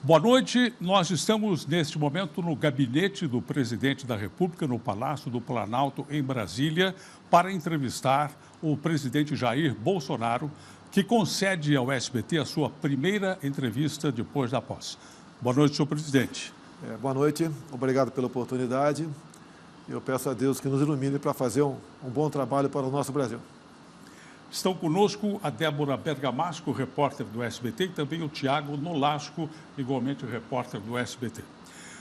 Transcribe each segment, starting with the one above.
Boa noite. Nós estamos, neste momento, no gabinete do presidente da República, no Palácio do Planalto, em Brasília, para entrevistar o presidente Jair Bolsonaro, que concede ao SBT a sua primeira entrevista depois da posse. Boa noite, senhor presidente. Boa noite. Obrigado pela oportunidade. Eu peço a Deus que nos ilumine para fazer um bom trabalho para o nosso Brasil. Estão conosco a Débora Bergamasco, repórter do SBT, e também o Tiago Nolasco, igualmente repórter do SBT.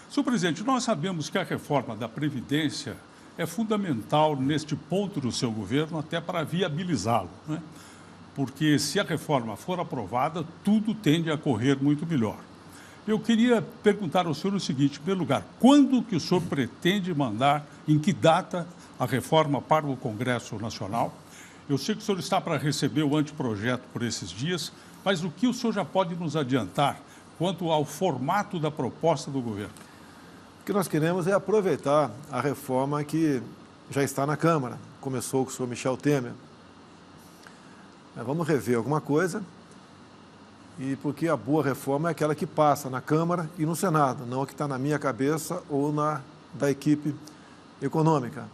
Senhor presidente, nós sabemos que a reforma da Previdência é fundamental neste ponto do seu governo, até para viabilizá-lo, né? Porque se a reforma for aprovada, tudo tende a correr muito melhor. Eu queria perguntar ao senhor o seguinte, em primeiro lugar, quando que o senhor pretende mandar, em que data, a reforma para o Congresso Nacional? Eu sei que o senhor está para receber o anteprojeto por esses dias, mas o que o senhor já pode nos adiantar quanto ao formato da proposta do governo? O que nós queremos é aproveitar a reforma que já está na Câmara, começou com o senhor Michel Temer. Vamos rever alguma coisa, e porque a boa reforma é aquela que passa na Câmara e no Senado, não a que está na minha cabeça ou da equipe econômica.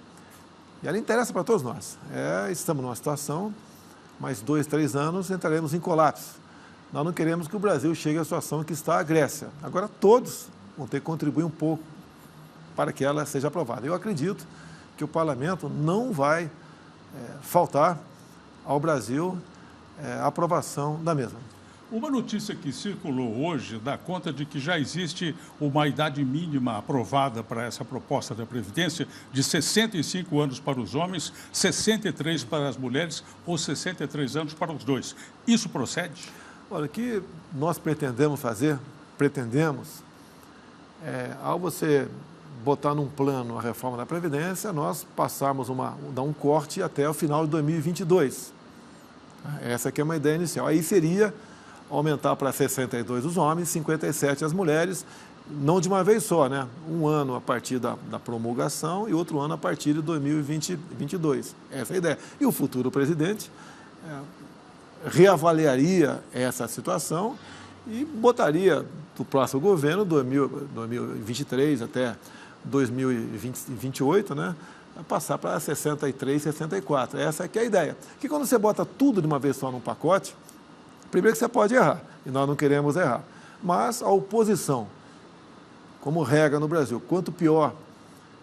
E ela interessa para todos nós. Estamos numa situação, mais 2, 3 anos, entraremos em colapso. Nós não queremos que o Brasil chegue à situação que está a Grécia. Agora, todos vão ter que contribuir um pouco para que ela seja aprovada. Eu acredito que o Parlamento não vai faltar ao Brasil a aprovação da mesma. Uma notícia que circulou hoje dá conta de que já existe uma idade mínima aprovada para essa proposta da Previdência de 65 anos para os homens, 63 para as mulheres ou 63 anos para os dois. Isso procede? Olha, o que nós pretendemos, ao você botar num plano a reforma da Previdência, nós passarmos dar um corte até o final de 2022. Essa aqui é uma ideia inicial. Aí seria aumentar para 62 os homens, 57 as mulheres, não de uma vez só, né? Um ano a partir da promulgação e outro ano a partir de 2022. Essa é a ideia. E o futuro presidente reavaliaria essa situação e botaria do próximo governo, 2023 até 2028, né? Passar para 63, 64. Essa aqui é a ideia. Que quando você bota tudo de uma vez só num pacote, primeiro que você pode errar, e nós não queremos errar. Mas a oposição, como regra no Brasil, quanto pior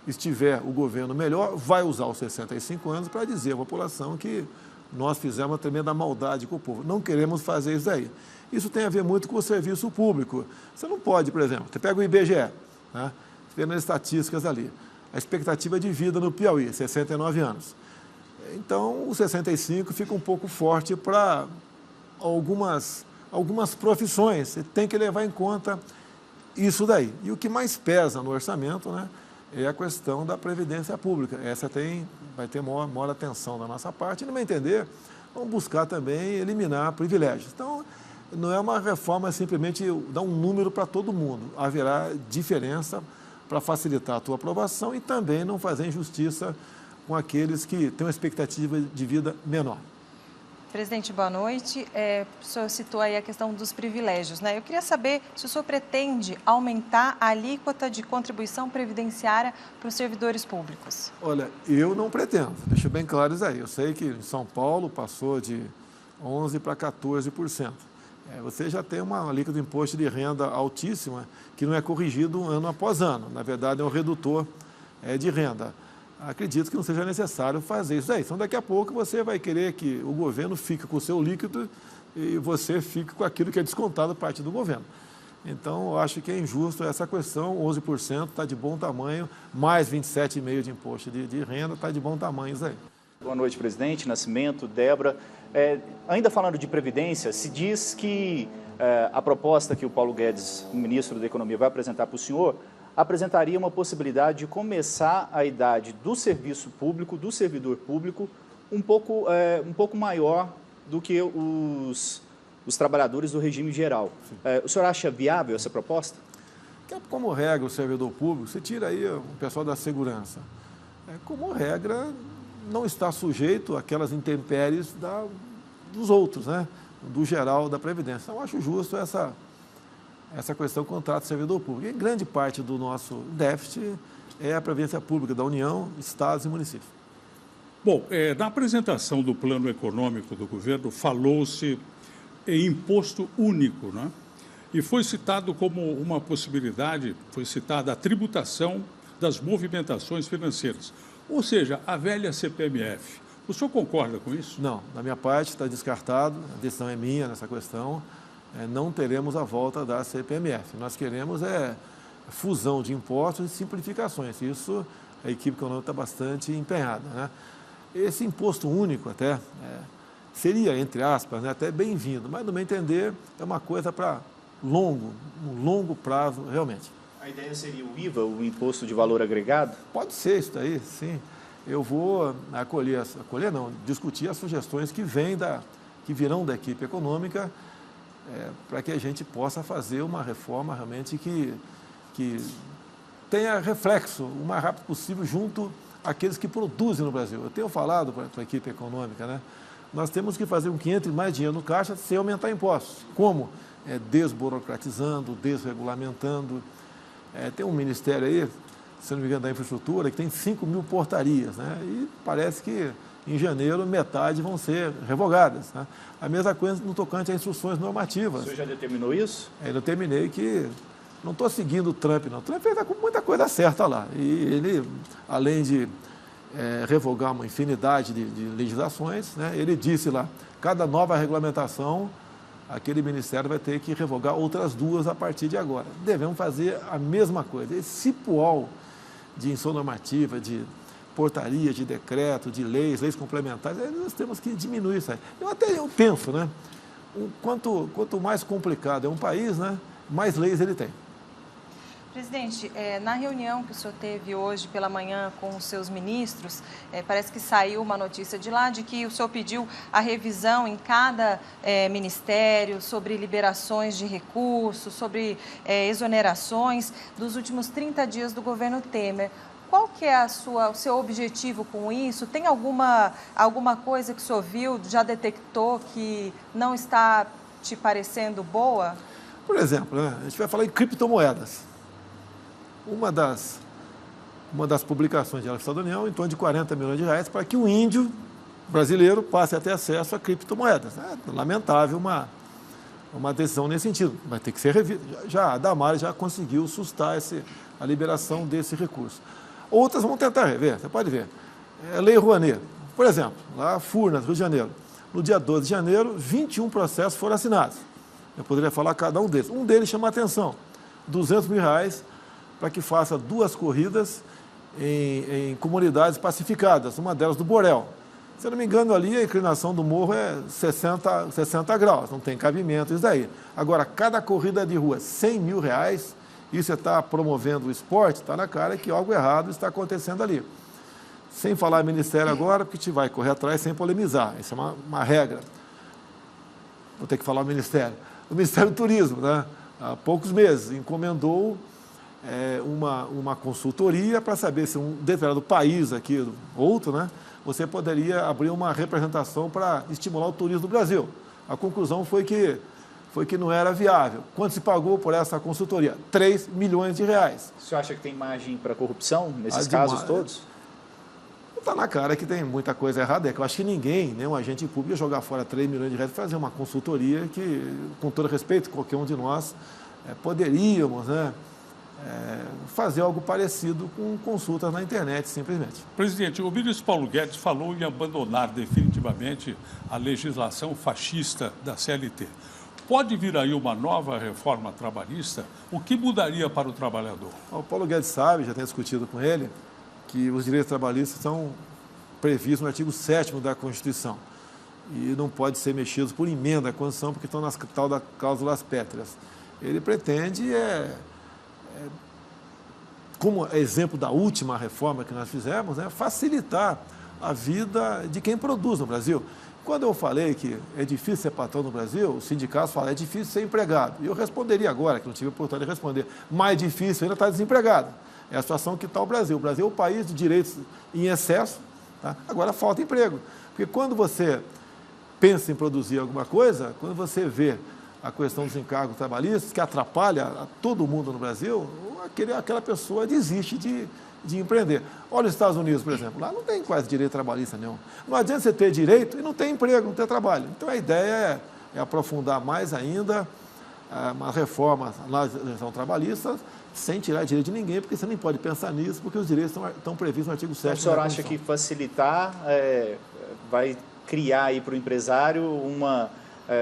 estiver o governo, melhor, vai usar os 65 anos para dizer à população que nós fizemos uma tremenda maldade com o povo. Não queremos fazer isso daí. Isso tem a ver muito com o serviço público. Você não pode, por exemplo, você pega o IBGE, né? Você vê nas estatísticas ali, a expectativa de vida no Piauí, 69 anos. Então, o 65 fica um pouco forte para algumas profissões. Você tem que levar em conta isso daí. E o que mais pesa no orçamento, né, é a questão da Previdência Pública. Essa vai ter maior atenção da nossa parte. E, no meu entender, vamos buscar também eliminar privilégios. Então, não é uma reforma simplesmente dar um número para todo mundo. Haverá diferença para facilitar a tua aprovação e também não fazer injustiça com aqueles que têm uma expectativa de vida menor. Presidente, boa noite. O senhor citou aí a questão dos privilégios, né? Eu queria saber se o senhor pretende aumentar a alíquota de contribuição previdenciária para os servidores públicos. Olha, eu não pretendo, deixa bem claro isso aí. Eu sei que em São Paulo passou de 11% para 14%. Você já tem uma alíquota de imposto de renda altíssima que não é corrigido ano após ano. Na verdade, é um redutor de renda. Acredito que não seja necessário fazer isso aí. Então, daqui a pouco, você vai querer que o governo fique com o seu líquido e você fique com aquilo que é descontado da parte do governo. Então, eu acho que é injusto essa questão. 11% está de bom tamanho, mais 27,5% de imposto de renda, está de bom tamanho isso aí. Boa noite, presidente. Nascimento, Débora. Ainda falando de Previdência, se diz que a proposta que o Paulo Guedes, o ministro da Economia, vai apresentar para o senhor, apresentaria uma possibilidade de começar a idade do serviço público, do servidor público, um pouco maior do que os trabalhadores do regime geral. O senhor acha viável essa proposta? Como regra, o servidor público, você tira aí o pessoal da segurança, como regra, não está sujeito àquelas intempéries dos outros, né? Do geral da Previdência. Então, eu acho justo essa questão do contrato de servidor público. E grande parte do nosso déficit é a Previdência Pública da União, Estados e municípios. Bom, na apresentação do plano econômico do governo, falou-se em imposto único, né? E foi citado como uma possibilidade, foi citada a tributação das movimentações financeiras, ou seja, a velha CPMF. O senhor concorda com isso? Não, da minha parte está descartado, a decisão é minha nessa questão, não teremos a volta da CPMF. Nós queremos fusão de impostos e simplificações, isso a equipe econômica está bastante empenhada, né? Esse imposto único até seria, entre aspas, né, até bem-vindo, mas no meu entender é uma coisa para um longo prazo realmente. A ideia seria o IVA, o Imposto de Valor Agregado? Pode ser isso daí, sim. Eu vou discutir as sugestões que virão da equipe econômica para que a gente possa fazer uma reforma realmente que tenha reflexo o mais rápido possível junto àqueles que produzem no Brasil. Eu tenho falado para a equipe econômica, né? Nós temos que fazer com que entre mais dinheiro no caixa sem aumentar impostos. Como? Desburocratizando, desregulamentando. Tem um ministério aí, se não me engano, da infraestrutura, que tem 5.000 portarias, né? E parece que em janeiro metade vão ser revogadas, né? A mesma coisa no tocante a instruções normativas. O senhor já determinou isso? Eu determinei que não estou seguindo o Trump, não. O Trump está com muita coisa certa lá. E ele, além de revogar uma infinidade de legislações, né, ele disse lá, cada nova regulamentação, aquele ministério vai ter que revogar outras 2 a partir de agora. Devemos fazer a mesma coisa. Esse cipual de instrução normativa, de portaria, de decreto, de leis complementares, nós temos que diminuir isso aí. Eu penso, né? Quanto mais complicado é um país, né, mais leis ele tem. Presidente, na reunião que o senhor teve hoje pela manhã com os seus ministros, parece que saiu uma notícia de lá de que o senhor pediu a revisão em cada ministério sobre liberações de recursos, sobre exonerações dos últimos 30 dias do governo Temer. Qual que é o seu objetivo com isso? Tem alguma coisa que o senhor viu, já detectou que não está te parecendo boa? Por exemplo, né, a gente vai falar em criptomoedas. Uma das publicações de Estado da União, em torno de 40 milhões de reais, para que o índio brasileiro passe a ter acesso a criptomoedas. É lamentável uma decisão nesse sentido, vai ter que ser revista. A Damares já conseguiu sustar a liberação desse recurso. Outras vão tentar rever, você pode ver. Lei Rouanet, por exemplo, lá Furnas, Rio de Janeiro. No dia 12 de janeiro, 21 processos foram assinados. Eu poderia falar cada um deles. Um deles chama a atenção, R$200 mil para que faça 2 corridas em comunidades pacificadas, uma delas do Borel. Se eu não me engano, ali a inclinação do morro é 60 graus, não tem cabimento isso daí. Agora, cada corrida de rua, R$100 mil, isso você está promovendo o esporte, está na cara que algo errado está acontecendo ali. Sem falar ministério agora, porque a gente vai correr atrás sem polemizar, isso é uma regra. Vou ter que falar o Ministério do Turismo, né? Há poucos meses, encomendou uma consultoria para saber se um determinado país aqui, outro, né, você poderia abrir uma representação para estimular o turismo do Brasil. A conclusão foi que não era viável. Quanto se pagou por essa consultoria? R$3 milhões. O senhor acha que tem margem para corrupção nesses casos todos? Está na cara que tem muita coisa errada. Eu acho que ninguém, nenhum agente público, ia jogar fora R$3 milhões e fazer uma consultoria que, com todo respeito, qualquer um de nós poderíamos, né, fazer algo parecido com consultas na internet, simplesmente. Presidente, o ministro Paulo Guedes falou em abandonar definitivamente a legislação fascista da CLT. Pode vir aí uma nova reforma trabalhista? O que mudaria para o trabalhador? O Paulo Guedes sabe, já tem discutido com ele, que os direitos trabalhistas são previstos no artigo 7º da Constituição e não pode ser mexidos por emenda à Constituição porque estão nas tal das cláusulas pétreas. Ele pretende, como exemplo da última reforma que nós fizemos, facilitar a vida de quem produz no Brasil. Quando eu falei que é difícil ser patrão no Brasil, os sindicatos falam, é difícil ser empregado. E eu responderia agora, que não tive a oportunidade de responder, mais difícil ainda estar desempregado. É a situação que está o Brasil. O Brasil é um país de direitos em excesso, tá? Agora falta emprego. Porque quando você pensa em produzir alguma coisa, quando você vê a questão dos encargos trabalhistas, que atrapalha a todo mundo no Brasil, aquela pessoa desiste de empreender. Olha os Estados Unidos, por exemplo, lá não tem quase direito trabalhista nenhum. Não adianta você ter direito e não ter emprego, não ter trabalho. Então a ideia é aprofundar mais ainda uma reforma na legislação trabalhista, sem tirar direito de ninguém, porque você nem pode pensar nisso, porque os direitos estão previstos no artigo 7º. Então, o senhor acha que facilitar vai criar aí para o empresário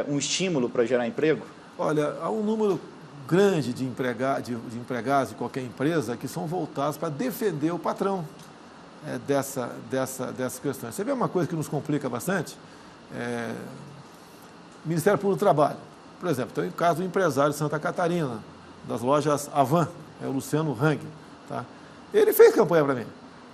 um estímulo para gerar emprego? Olha, há um número grande de empregados de qualquer empresa que são voltados para defender o patrão dessas questões. Você vê uma coisa que nos complica bastante? Ministério Público do Trabalho. Por exemplo, tem o caso do empresário de Santa Catarina, das lojas Avan, o Luciano Hang. Tá? Ele fez campanha para mim.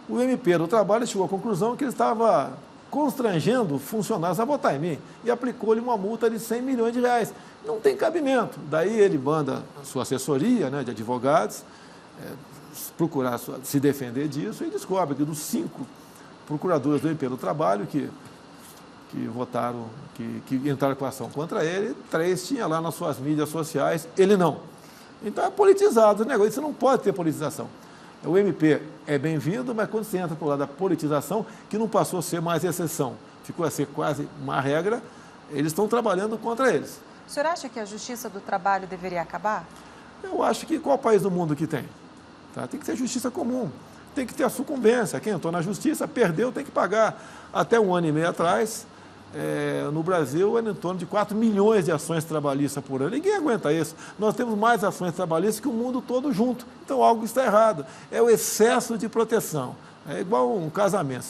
O MP do Trabalho chegou à conclusão que ele estava constrangendo funcionários a votar em mim e aplicou-lhe uma multa de 100 milhões de reais. Não tem cabimento. Daí ele manda a sua assessoria, né, de advogados procurar se defender disso e descobre que dos 5 procuradores do MP do Trabalho que votaram, que entraram com ação contra ele, 3 tinha lá nas suas mídias sociais, ele não. Então é politizado o negócio, isso não pode ter politização. O MP é bem-vindo, mas quando você entra para o lado da politização, que não passou a ser mais exceção, ficou a ser quase uma regra, eles estão trabalhando contra eles. O senhor acha que a Justiça do Trabalho deveria acabar? Eu acho que qual país do mundo que tem? Tá? Tem que ser justiça comum, tem que ter a sucumbência. Quem entrou na justiça, perdeu, tem que pagar. Até 1 ano e meio atrás, no Brasil, era em torno de 4 milhões de ações trabalhistas por ano. Ninguém aguenta isso. Nós temos mais ações trabalhistas que o mundo todo junto. Então, algo está errado. É o excesso de proteção. É igual um casamento.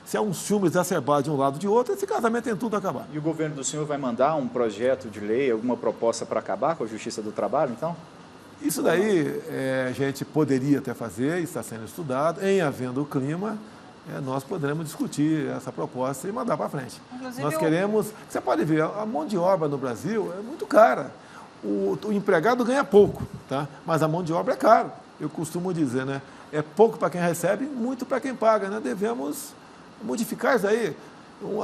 Se há um ciúme exacerbado de um lado ou de outro, esse casamento tem tudo a acabar. E o governo do senhor vai mandar um projeto de lei, alguma proposta para acabar com a Justiça do Trabalho, então? Isso daí a gente poderia até fazer, está sendo estudado. Em havendo o clima, nós poderemos discutir essa proposta e mandar para frente. Inclusive, nós queremos... Você pode ver, a mão de obra no Brasil é muito cara. O empregado ganha pouco, tá? Mas a mão de obra é cara. Eu costumo dizer, né? É pouco para quem recebe, muito para quem paga, né? Devemos modificar isso aí.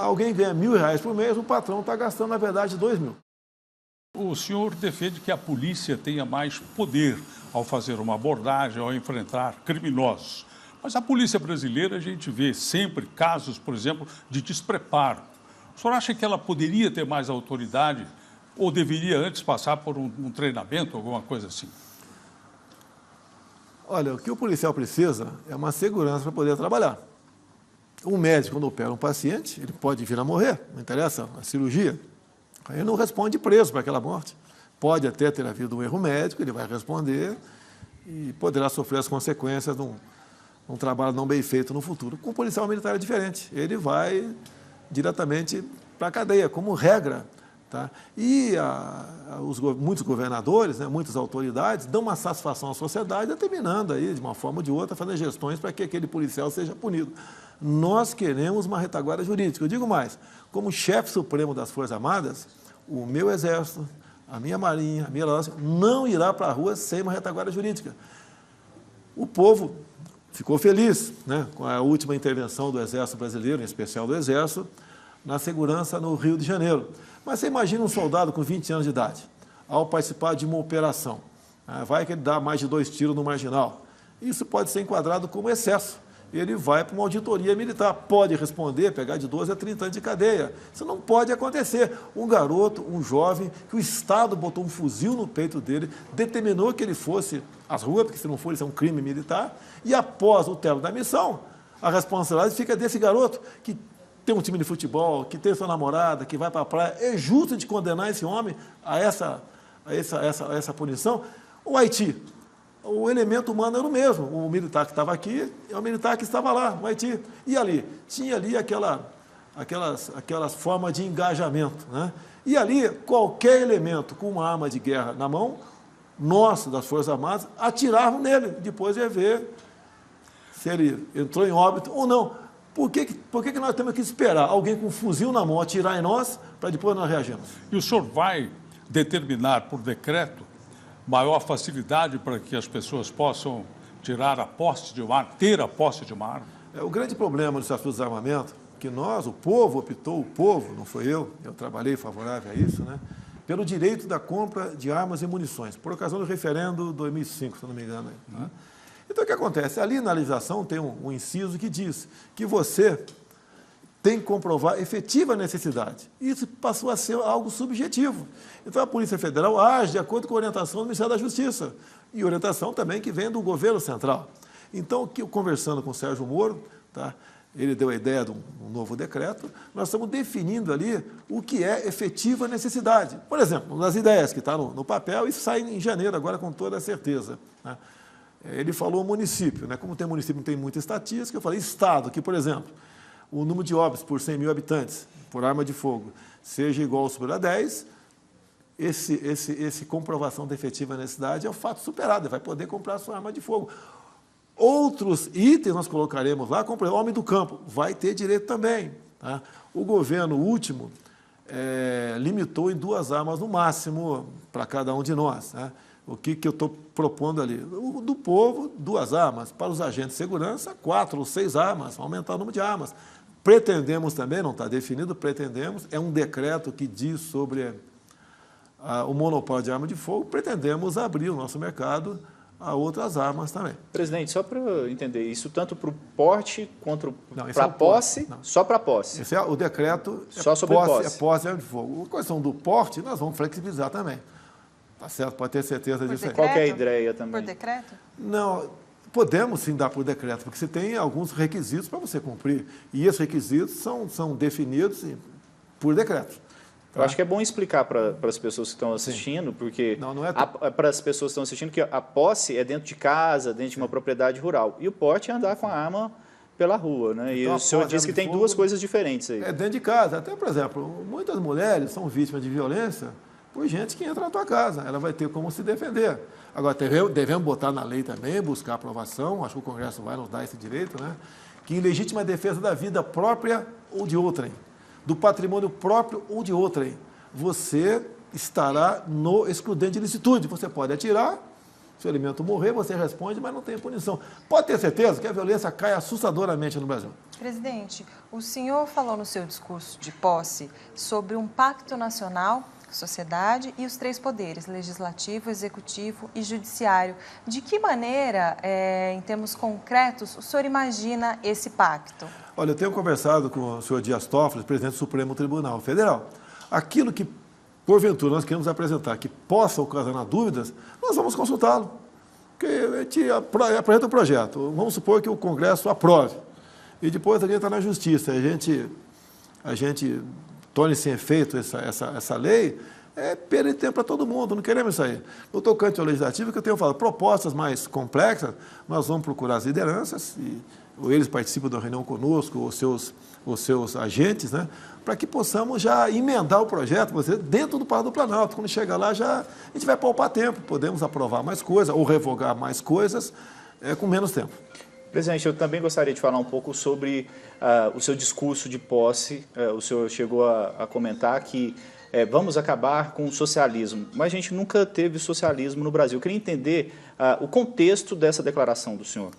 Alguém ganha R$1.000 por mês, o patrão está gastando, na verdade, 2 mil. O senhor defende que a polícia tenha mais poder ao fazer uma abordagem, ao enfrentar criminosos. Mas a polícia brasileira, a gente vê sempre casos, por exemplo, de despreparo. O senhor acha que ela poderia ter mais autoridade ou deveria antes passar por um treinamento, alguma coisa assim? Olha, o que o policial precisa é uma segurança para poder trabalhar. Um médico, quando opera um paciente, ele pode vir a morrer, não interessa, a cirurgia. Aí não responde preso para aquela morte. Pode até ter havido um erro médico, ele vai responder e poderá sofrer as consequências de um trabalho não bem feito no futuro. Com o policial militar é diferente. Ele vai diretamente para a cadeia, como regra. Tá? E muitos governadores, né, muitas autoridades, dão uma satisfação à sociedade, determinando aí, de uma forma ou de outra, fazer gestões para que aquele policial seja punido. Nós queremos uma retaguarda jurídica. Eu digo mais, como chefe supremo das Forças Armadas, o meu Exército, a minha Marinha, a minha Aeronáutica, não irá para a rua sem uma retaguarda jurídica. O povo ficou feliz, né, com a última intervenção do Exército Brasileiro, em especial do Exército, na segurança no Rio de Janeiro. Mas você imagina um soldado com 20 anos de idade, ao participar de uma operação, vai que ele dá mais de 2 tiros no marginal. Isso pode ser enquadrado como excesso. Ele vai para uma auditoria militar, pode responder, pegar de 12 a 30 anos de cadeia. Isso não pode acontecer. Um garoto, um jovem, que o Estado botou um fuzil no peito dele, determinou que ele fosse às ruas, porque se não for, isso é um crime militar, e após o término da missão, a responsabilidade fica desse garoto, que tem um time de futebol, que tem sua namorada, que vai para a praia. É justo de condenar esse homem a essa punição? O Haiti, o elemento humano era o mesmo. O militar que estava aqui é o militar que estava lá, no Haiti. E ali? Tinha ali aquelas formas de engajamento. Né? E ali, qualquer elemento com uma arma de guerra na mão, nós, das Forças Armadas, atiravam nele. Depois ia ver se ele entrou em óbito ou não. Por que nós temos que esperar alguém com um fuzil na mão atirar em nós para depois nós reagirmos? E o senhor vai determinar por decreto maior facilidade para que as pessoas possam tirar a posse de uma arma, ter a posse de uma arma? O grande problema do Estatuto do Desarmamento, que nós, o povo optou, o povo, não foi eu trabalhei favorável a isso, né? pelo direito da compra de armas e munições, por ocasião do referendo 2005, se não me engano. Tá? Então, o que acontece? Ali na legislação tem um inciso que diz que você tem que comprovar efetiva necessidade. Isso passou a ser algo subjetivo. Então, a Polícia Federal age de acordo com a orientação do Ministério da Justiça e orientação também que vem do governo central. Então, conversando com o Sérgio Moro, tá? Ele deu a ideia de um novo decreto, nós estamos definindo ali o que é efetiva necessidade. Por exemplo, nas ideias que está no papel, isso sai em janeiro agora com toda a certeza. Né? Ele falou município, né? Como tem município que não tem muita estatística, eu falei estado, que, por exemplo, o número de óbitos por 100 mil habitantes por arma de fogo seja igual ou superior a 10, esse comprovação de efetiva necessidade é o fato superado, ele vai poder comprar a sua arma de fogo. Outros itens nós colocaremos lá, como o homem do campo, vai ter direito também. Tá? O governo último limitou em 2 armas no máximo para cada um de nós. Né? O que eu estou propondo ali? Do povo, 2 armas. Para os agentes de segurança, 4 ou 6 armas, aumentar o número de armas. Pretendemos também, não está definido, pretendemos, é um decreto que diz sobre o monopólio de arma de fogo, pretendemos abrir o nosso mercado a outras armas também. Presidente, só para eu entender, isso tanto para o porte quanto para a posse? Só para a posse? Esse o decreto só sobre posse. É posse de arma de fogo. A questão do porte, nós vamos flexibilizar também. Tá certo? Pode ter certeza disso aí. Qual que é a ideia também? Por decreto? Não, podemos sim dar por decreto, porque você tem alguns requisitos para você cumprir. E esses requisitos são definidos por decreto. Eu acho que é bom explicar para as pessoas que estão assistindo, porque para as pessoas que estão assistindo que a posse é dentro de casa, dentro de uma propriedade rural. E o porte é andar com a arma pela rua, né? Então, e o senhor disse que tem 2 coisas diferentes aí. É dentro de casa. Até, por exemplo, muitas mulheres são vítimas de violência por gente que entra na tua casa. Ela vai ter como se defender. Agora, devemos botar na lei também, buscar aprovação, acho que o Congresso vai nos dar esse direito, né? Que em legítima defesa da vida própria ou de outrem, do patrimônio próprio ou de outrem, você estará no excludente de licitude. Você pode atirar, se o elemento morrer, você responde, mas não tem punição. Pode ter certeza que a violência cai assustadoramente no Brasil. Presidente, o senhor falou no seu discurso de posse sobre um pacto nacional, sociedade e os 3 poderes, legislativo, executivo e judiciário. De que maneira, em termos concretos, o senhor imagina esse pacto? Olha, eu tenho conversado com o senhor Dias Toffoli, presidente do Supremo Tribunal Federal. Aquilo que, porventura, nós queremos apresentar que possa ocasionar dúvidas, nós vamos consultá-lo. Porque a gente apresenta um projeto, vamos supor que o Congresso aprove, e depois a gente está na Justiça, a gente torne sem efeito essa lei, perda de tempo para todo mundo, não queremos isso aí. No tocante ao legislativo, que eu tenho falado, propostas mais complexas, nós vamos procurar as lideranças, ou eles participam da reunião conosco, os seus agentes, né, para que possamos já emendar o projeto, dentro do Palácio do Planalto. Quando chegar lá, a gente vai poupar tempo, podemos aprovar mais coisas, ou revogar mais coisas, com menos tempo. Presidente, eu também gostaria de falar um pouco sobre o seu discurso de posse. O senhor chegou a comentar que vamos acabar com o socialismo, mas a gente nunca teve socialismo no Brasil. Eu queria entender o contexto dessa declaração do senhor.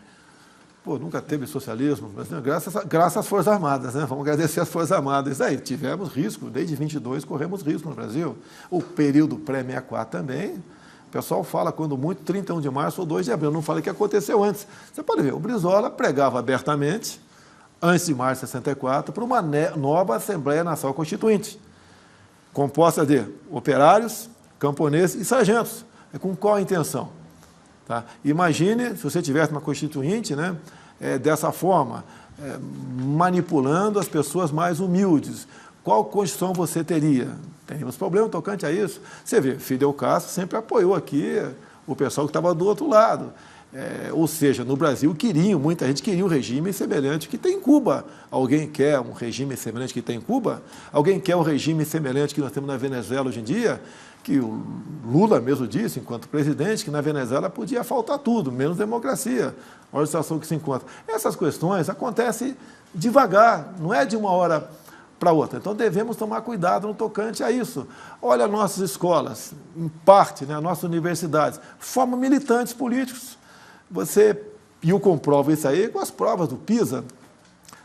Nunca teve socialismo, mas, né, graças às Forças Armadas, né? Vamos agradecer às Forças Armadas. Isso aí, tivemos risco, desde 22 corremos risco no Brasil. O período pré-64 também. O pessoal fala, quando muito, 31 de março ou 2 de abril. Não fala o que aconteceu antes. Você pode ver, o Brizola pregava abertamente, antes de março de 64, para uma nova Assembleia Nacional Constituinte, composta de operários, camponeses e sargentos. Com qual a intenção? Tá? Imagine se você tivesse uma Constituinte, né, dessa forma, manipulando as pessoas mais humildes. Qual Constituição você teria? Teríamos problema tocante a isso. Você vê, Fidel Castro sempre apoiou aqui o pessoal que estava do outro lado. Ou seja, no Brasil muita gente queria um regime semelhante que tem em Cuba. Alguém quer um regime semelhante que tem em Cuba? Alguém quer um regime semelhante que nós temos na Venezuela hoje em dia? Que o Lula mesmo disse, enquanto presidente, que na Venezuela podia faltar tudo, menos democracia. Olha a situação que se encontra. Essas questões acontecem devagar, não é de uma hora para outra. Então, devemos tomar cuidado no tocante a isso. Olha, nossas escolas, em parte, né, nossas universidades, formam militantes políticos. E eu comprovo isso aí com as provas do PISA.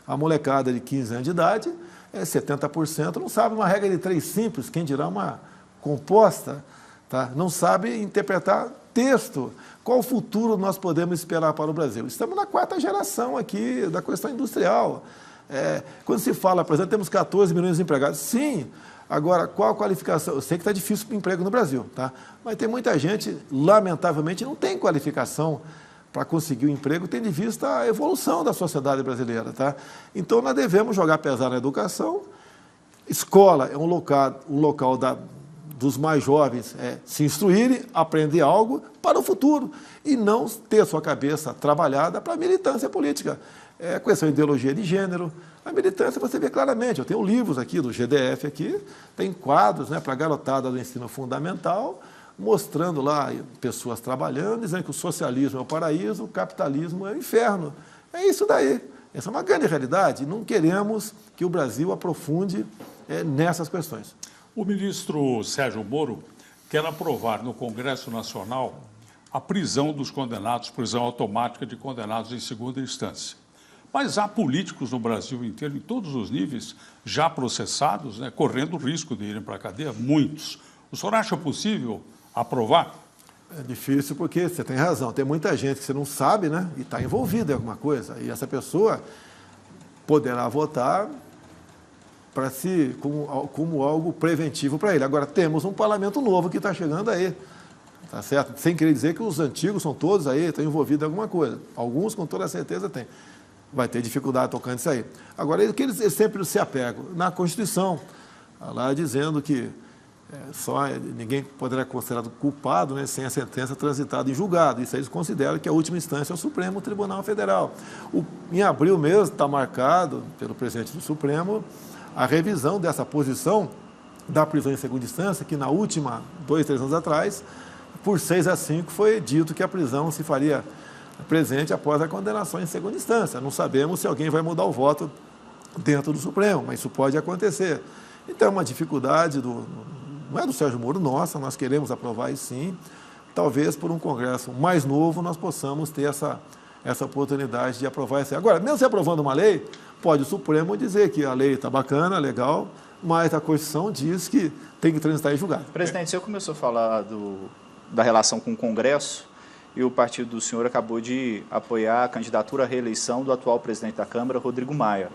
A molecada de 15 anos de idade, 70% não sabe uma regra de 3 simples, quem dirá uma composta, tá? Não sabe interpretar texto. Qual futuro nós podemos esperar para o Brasil? Estamos na 4ª geração aqui da questão industrial. Quando se fala, por exemplo, temos 14 milhões de empregados. Sim, agora, qual a qualificação? Eu sei que está difícil o emprego no Brasil, tá? Mas tem muita gente, lamentavelmente, não tem qualificação para conseguir o emprego, tendo em vista a evolução da sociedade brasileira, tá? Então, nós devemos jogar pesado na educação. Escola é um local dos mais jovens se instruírem, aprender algo para o futuro e não ter sua cabeça trabalhada para a militância política. Com essa ideologia de gênero, a militância você vê claramente. Eu tenho livros aqui do GDF, aqui, tem quadros, né, para a garotada do ensino fundamental, mostrando lá pessoas trabalhando, dizendo que o socialismo é o paraíso, o capitalismo é o inferno. É isso daí. Essa é uma grande realidade. Não queremos que o Brasil aprofunde nessas questões. O ministro Sérgio Moro quer aprovar no Congresso Nacional a prisão dos condenados, prisão automática de condenados em segunda instância. Mas há políticos no Brasil inteiro, em todos os níveis, já processados, né, correndo o risco de irem para a cadeia, muitos. O senhor acha possível aprovar? É difícil porque você tem razão. Tem muita gente que você não sabe, né, e está envolvida em alguma coisa. E essa pessoa poderá votar como algo preventivo para ele. Agora, temos um parlamento novo que está chegando aí, tá certo? Sem querer dizer que os antigos são todos aí, estão envolvidos em alguma coisa. Alguns, com toda certeza, têm. Vai ter dificuldade tocando isso aí. Agora, eles sempre se apegam na Constituição, lá dizendo que ninguém poderá ser considerado culpado, né, sem a sentença transitada em julgado. Isso aí eles consideram que a última instância é o Supremo Tribunal Federal. Em abril mesmo está marcado pelo presidente do Supremo a revisão dessa posição da prisão em segunda instância, que na última, 2, 3 anos atrás, por 6-5, foi dito que a prisão se faria presente após a condenação em segunda instância. Não sabemos se alguém vai mudar o voto dentro do Supremo, mas isso pode acontecer. Então, é uma dificuldade, não é do Sérgio Moro, nossa, nós queremos aprovar isso sim. Talvez por um Congresso mais novo nós possamos ter essa oportunidade de aprovar isso. Agora, mesmo se aprovando uma lei, pode o Supremo dizer que a lei está bacana, legal, mas a Constituição diz que tem que transitar em julgado. Presidente, o senhor começou a falar da relação com o Congresso e o partido do senhor acabou de apoiar a candidatura à reeleição do atual presidente da Câmara, Rodrigo Maia.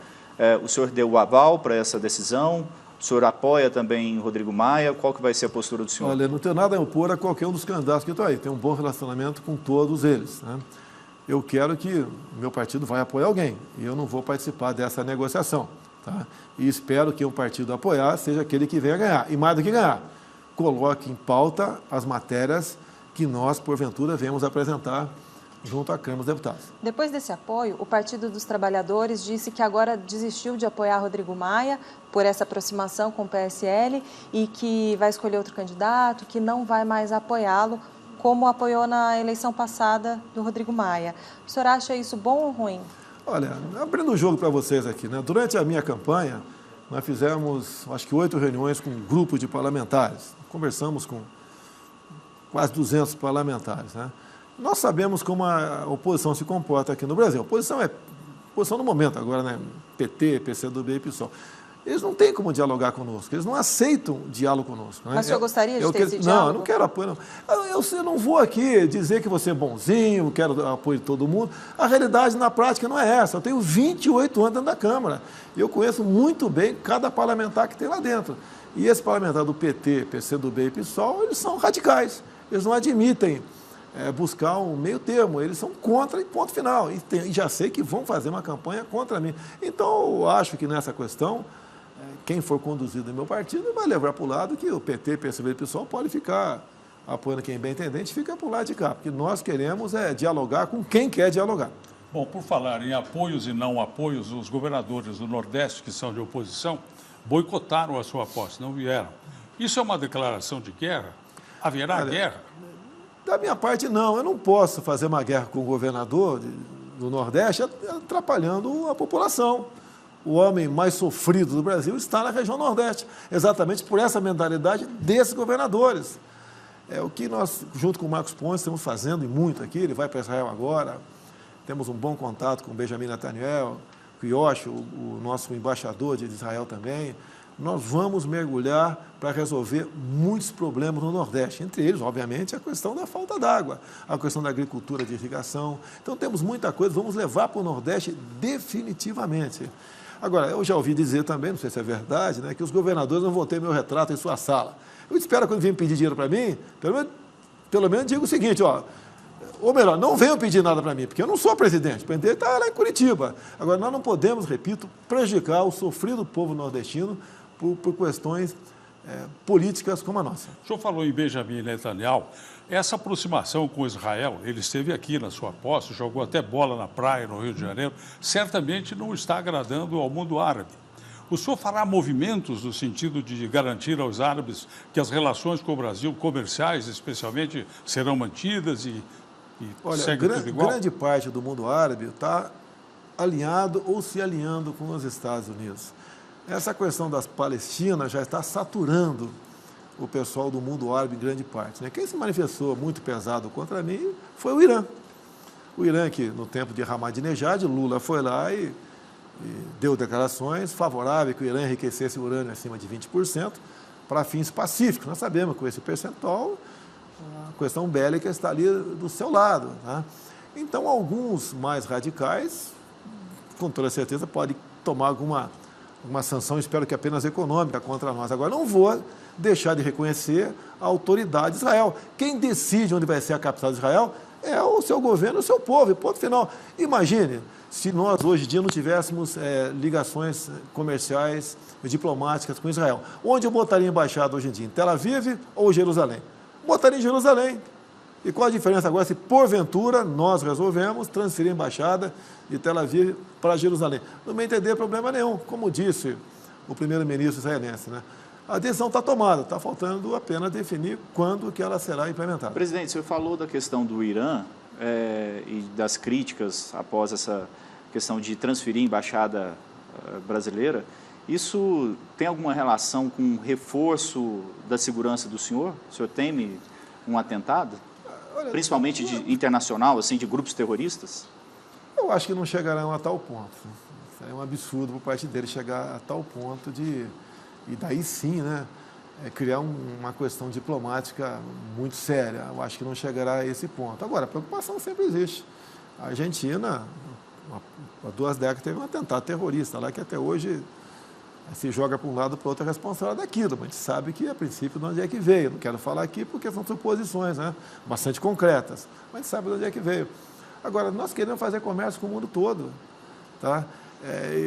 O senhor deu o aval para essa decisão? O senhor apoia também Rodrigo Maia? Qual que vai ser a postura do senhor? Olha, não tenho nada a opor a qualquer um dos candidatos que estão aí. Tenho um bom relacionamento com todos eles, né? Eu quero que o meu partido vai apoiar alguém e eu não vou participar dessa negociação, tá? E espero que o partido apoiar seja aquele que venha ganhar. E mais do que ganhar, coloque em pauta as matérias que nós, porventura, venhamos apresentar junto à Câmara dos Deputados. Depois desse apoio, o Partido dos Trabalhadores disse que agora desistiu de apoiar Rodrigo Maia por essa aproximação com o PSL e que vai escolher outro candidato, que não vai mais apoiá-lo, como apoiou na eleição passada do Rodrigo Maia. O senhor acha isso bom ou ruim? Olha, abrindo o jogo para vocês aqui, né? Durante a minha campanha, nós fizemos, acho que 8 reuniões com grupos de parlamentares. Conversamos com quase 200 parlamentares, né? Nós sabemos como a oposição se comporta aqui no Brasil. A oposição é oposição no momento agora, né? PT, PCdoB e PSOL. Eles não têm como dialogar conosco, eles não aceitam diálogo conosco, né? Mas o senhor gostaria de ter esse diálogo? Não, eu não quero apoio, não. Eu não vou aqui dizer que você é bonzinho, quero apoio de todo mundo. A realidade, na prática, não é essa. Eu tenho 28 anos dentro da Câmara. E eu conheço muito bem cada parlamentar que tem lá dentro. E esse parlamentar do PT, PCdoB e PSOL, eles são radicais. Eles não admitem buscar um meio termo, eles são contra e ponto final. E já sei que vão fazer uma campanha contra mim. Então, eu acho que nessa questão, quem for conduzido no meu partido vai levar para o lado que o PT, PSB e PSOL pode ficar apoiando quem bem entendente, fica para o lado de cá, porque nós queremos dialogar com quem quer dialogar. Bom, por falar em apoios e não apoios, os governadores do Nordeste, que são de oposição, boicotaram a sua posse, não vieram. Isso é uma declaração de guerra? Haverá guerra? Da minha parte, não. Eu não posso fazer uma guerra com o governador do Nordeste atrapalhando a população. O homem mais sofrido do Brasil está na região Nordeste, exatamente por essa mentalidade desses governadores. É o que nós, junto com o Marcos Pontes, estamos fazendo e muito aqui. Ele vai para Israel agora. Temos um bom contato com o Benjamin Netanyahu, com o Yoshi, o nosso embaixador de Israel também. nós vamos mergulhar para resolver muitos problemas no Nordeste, entre eles, obviamente, a questão da falta d'água, a questão da agricultura de irrigação. Então, temos muita coisa, vamos levar para o Nordeste definitivamente. Agora, eu já ouvi dizer também, não sei se é verdade, né, que os governadores não vão ter meu retrato em sua sala. Eu espero, quando vêm pedir dinheiro para mim, pelo menos digo o seguinte, ó, ou melhor, não venham pedir nada para mim, porque eu não sou presidente, o presidente está lá em Curitiba. Agora, nós não podemos, repito, prejudicar o sofrido povo nordestino por questões políticas como a nossa. O senhor falou em Benjamin Netanyahu, essa aproximação com Israel, ele esteve aqui na sua posse, jogou até bola na praia no Rio de Janeiro, certamente não está agradando ao mundo árabe. O senhor fará movimentos no sentido de garantir aos árabes que as relações com o Brasil, comerciais especialmente, serão mantidas e olha, segue tudo igual? Grande parte do mundo árabe está alinhado ou se alinhando com os Estados Unidos. Essa questão das Palestinas já está saturando o pessoal do mundo árabe em grande parte, né? Quem se manifestou muito pesado contra mim foi o Irã. O Irã que, no tempo de Ahmadinejad, Lula foi lá e deu declarações favoráveis que o Irã enriquecesse o urânio acima de 20% para fins pacíficos. Nós sabemos que com esse percentual, a questão bélica está ali do seu lado, né? Então, alguns mais radicais, com toda certeza, podem tomar alguma sanção, espero que apenas econômica, contra nós. Agora, não vou deixar de reconhecer a autoridade de Israel. Quem decide onde vai ser a capital de Israel é o seu governo, o seu povo, e ponto final. Imagine se nós, hoje em dia, não tivéssemos ligações comerciais e diplomáticas com Israel. Onde eu botaria a embaixada hoje em dia? Em Tel Aviv ou Jerusalém? Botaria em Jerusalém. E qual a diferença agora se, porventura, nós resolvemos transferir a embaixada de Tel Aviv para Jerusalém? Não me entender problema nenhum. Como disse o primeiro-ministro israelense, né? A decisão está tomada, está faltando apenas definir quando que ela será implementada. Presidente, o senhor falou da questão do Irã e das críticas após essa questão de transferir a embaixada brasileira. Isso tem alguma relação com o reforço da segurança do senhor? O senhor teme um atentado? Principalmente internacional, assim, de grupos terroristas? Eu acho que não chegarão a tal ponto. Isso é um absurdo por parte dele chegar a tal ponto de... E daí sim, né, criar uma questão diplomática muito séria. Eu acho que não chegará a esse ponto. Agora, a preocupação sempre existe. A Argentina, há 2 décadas, teve um atentado terrorista lá que até hoje se joga para um lado para o outro, é responsável daquilo. Mas a gente sabe que, a princípio, de onde é que veio. Não quero falar aqui porque são suposições, né, bastante concretas. Mas a gente sabe de onde é que veio. Agora, nós queremos fazer comércio com o mundo todo, tá?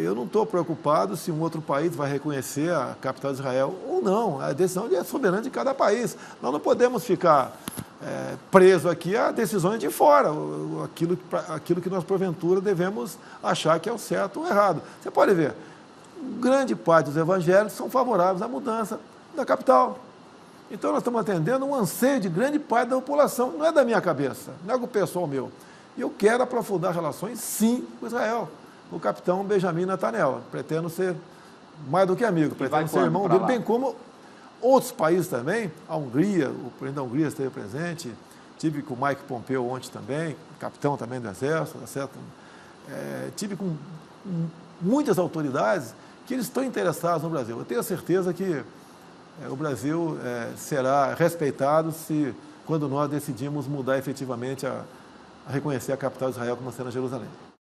Eu não estou preocupado se um outro país vai reconhecer a capital de Israel ou não. A decisão é soberana de cada país. Nós não podemos ficar presos aqui a decisões de fora, aquilo que nós, porventura, devemos achar que é o certo ou o errado. Você pode ver, grande parte dos evangélicos são favoráveis à mudança da capital. Então, nós estamos atendendo um anseio de grande parte da população. Não é da minha cabeça, não é do pessoal meu. E eu quero aprofundar relações, sim, com Israel. O capitão Benjamin Netanyahu. Pretendo ser mais do que amigo, pretendo ser irmão dele, bem como outros países também. A Hungria, o presidente da Hungria esteve presente, tive com o Mike Pompeo ontem também, capitão também do Exército, tá certo? Tive com muitas autoridades que eles estão interessados no Brasil. Eu tenho certeza que o Brasil será respeitado quando nós decidimos mudar efetivamente a reconhecer a capital de Israel como sendo Jerusalém.